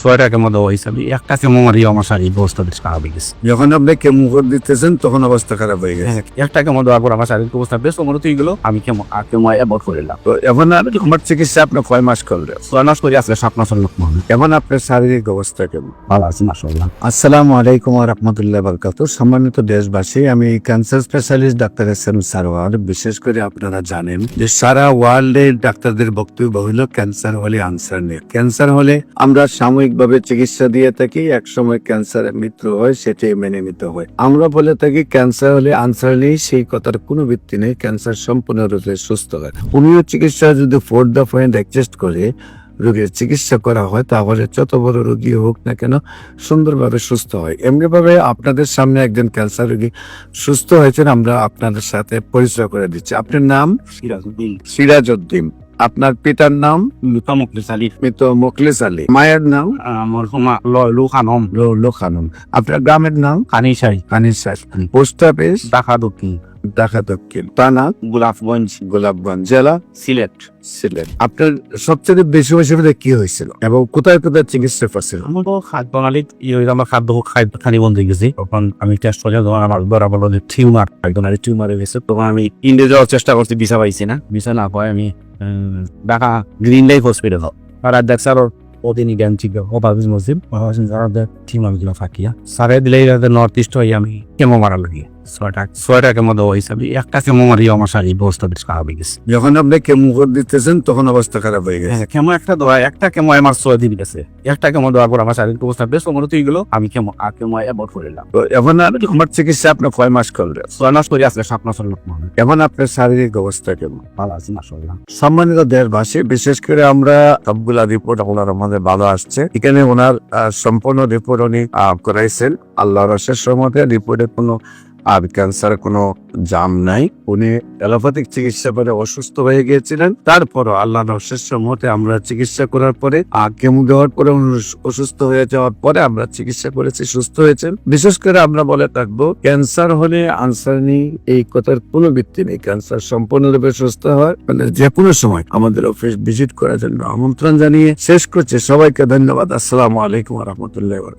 ছয়টা কেমো দেওয়া হিসাবে একটা কেমো মারিও আমার শারীরিক অবস্থা বেশ খারাপ হয়ে গেছে। যখন আপনি কেমো করে দিতেছেন তখন অবস্থা খারাপ হয়ে গেছে। একটা কেমো দেওয়ার পর আমার শারীরিক অবস্থা বেশ অবনতি হয়ে গেল। আমি কেমো অ্যাভয়েড করলাম। তো এখন আর আমার চিকিৎসা আপনি কয় মাস করলেন? 6 মাস করে আসলে 7 মাসের লোক মনে এখন আপনার শারীরিক অবস্থা কেমন? ভালো আছে মাশাআল্লাহ। আসসালামু আলাইকুম ওয়া রাহমাতুল্লাহি ওয়া বারাকাতুহু। সম্মানিত দেশবাসী, আমি cancer specialist doctor SM. Sarwar. বিশেষ করে আপনারা জানেন যে সারা ওয়ার্ল্ডে ডাক্তারদের বক্তব্য হলো ক্যান্সার হলে আনসার নেই। ক্যান্সার হলে আমরা সাময়িকভাবে চিকিৎসা দিয়ে থাকি, একসময় ক্যান্সারের মৃত্যু হয়, সেটাই মেনে নিতে হয়। আমরা বলে থাকি ক্যান্সার হলে আনসার নেই, সেই কথার কোনো ভিত্তি নেই। ক্যান্সার সম্পূর্ণরূপে সুস্থ হয়। হোমিও চিকিৎসা যদি 4 দা পয়েন্ট অ্যাডজাস্ট করে রোগীর চিকিৎসা করা হয়, তাহলে যত বড় রোগী হোক না কেন সুন্দরভাবে সুস্থ হয়। এমনি ভাবে আপনাদের সামনে একজন ক্যান্সার রোগী সুস্থ হয়েছেন, আমরা আপনাদের সাথে পরিচয় করে দিচ্ছি। আপনার নাম? সিরাজউদ্দিন। আপনার পিতার নাম? মৃত মুখলিস আলী। মৃত মুখলিস আলী। মায়ের নাম? মরহুমা ললু খানম। লৌল খানম। আপনার গ্রামের নাম? কানিশাই। কানিসার। Post office? ঢাকা দক্ষিণ। ঢাকা দক্ষিণ। থানা? গোলাপগঞ্জ। গোলাপগঞ্জ। জেলা? সিলেট। সিলেট। আপনার সবচেয়ে বেশি অসুবিধা কি হয়েছিল এবং কোথায় কোথায় চিকিৎসা করছিল? আমার তো খাদ্য প্রণালীত আমার খাদ্য খানি বন্ধ হয়ে গেছে। তখন আমি টেস্ট করে যখন আমার ধরা বললো যে টিউমার, একদম টিউমারে গেছে। তখন আমি ইন্ডিয়া যাওয়ার চেষ্টা করছি, ভিসা পাইছি না। ভিসা না পাই আমি ঢাকা গ্রিন লাইফ হসপিটাল আর দেখছি আরো অতিনি জ্ঞান ছিল অবাবিজ মসজিদ টিউমার গুলো ফাঁকিয়া সারে দিলে নর্থ ইস্ট হয়ে আমি কেমো মারা লাগিয়ে ছয়টা কেমো দেওয়া হিসাবে একটা কেমো মারিও আমার শারীরিক অবস্থা বেশ খারাপ হয়ে গেছে। যখন আপনি কেমো করে দিতেছেন তখন অবস্থা খারাপ হয়ে গেছে। কেমো একটা দেওয়া, একটা কেমো আমার 6 দিন গেছে। একটা কেমো দেওয়ার পর আমার শারীরিক অবস্থা বেশ অবনতি হয়ে গেল। আমি কেমো অ্যাভয়েড করলাম। তো এখন আর আমার চিকিৎসা আপনি কয় মাস করলেন? 6 মাস করে আসলে 7 মাসের লোক মনে এখন আপনার শারীরিক অবস্থা কেমন? ভালো আছে মাশাআল্লাহ। সম্মানিত দেশবাসী, বিশেষ করে আমরা সবগুলা রিপোর্ট ওনার আমাদের ভালো আসছে। এখানে ওনার সম্পূর্ণ রিপোর্ট উনি করাইছেন। আল্লাহর অশেষ রহমতে রিপোর্টে কোনো আর ক্যান্সার কোনো জাম নাই। উনি অ্যালোপ্যাথিক চিকিৎসা করে অসুস্থ হয়ে গিয়েছিলেন। তারপরও আল্লাহর অশেষ রহমতে আমরা চিকিৎসা করার পরে কেমো দেওয়ার পরে অসুস্থ হয়ে যাওয়ার পরে আমরা চিকিৎসা করেছি, সুস্থ হয়েছেন। বিশেষ করে আমরা বলে থাকবো ক্যান্সার হলে আনসার নেই, এই কথার কোনো ভিত্তি নেই। ক্যান্সার সম্পূর্ণরূপে সুস্থ হয়, মানে যে কোনো সময় আমাদের অফিস ভিজিট করার জন্য আমন্ত্রণ জানিয়ে শেষ করছে। সবাইকে ধন্যবাদ। আসসালামু আলাইকুম ওয়া রাহমাতুল্লাহি ওয়া বারাকাতুহু।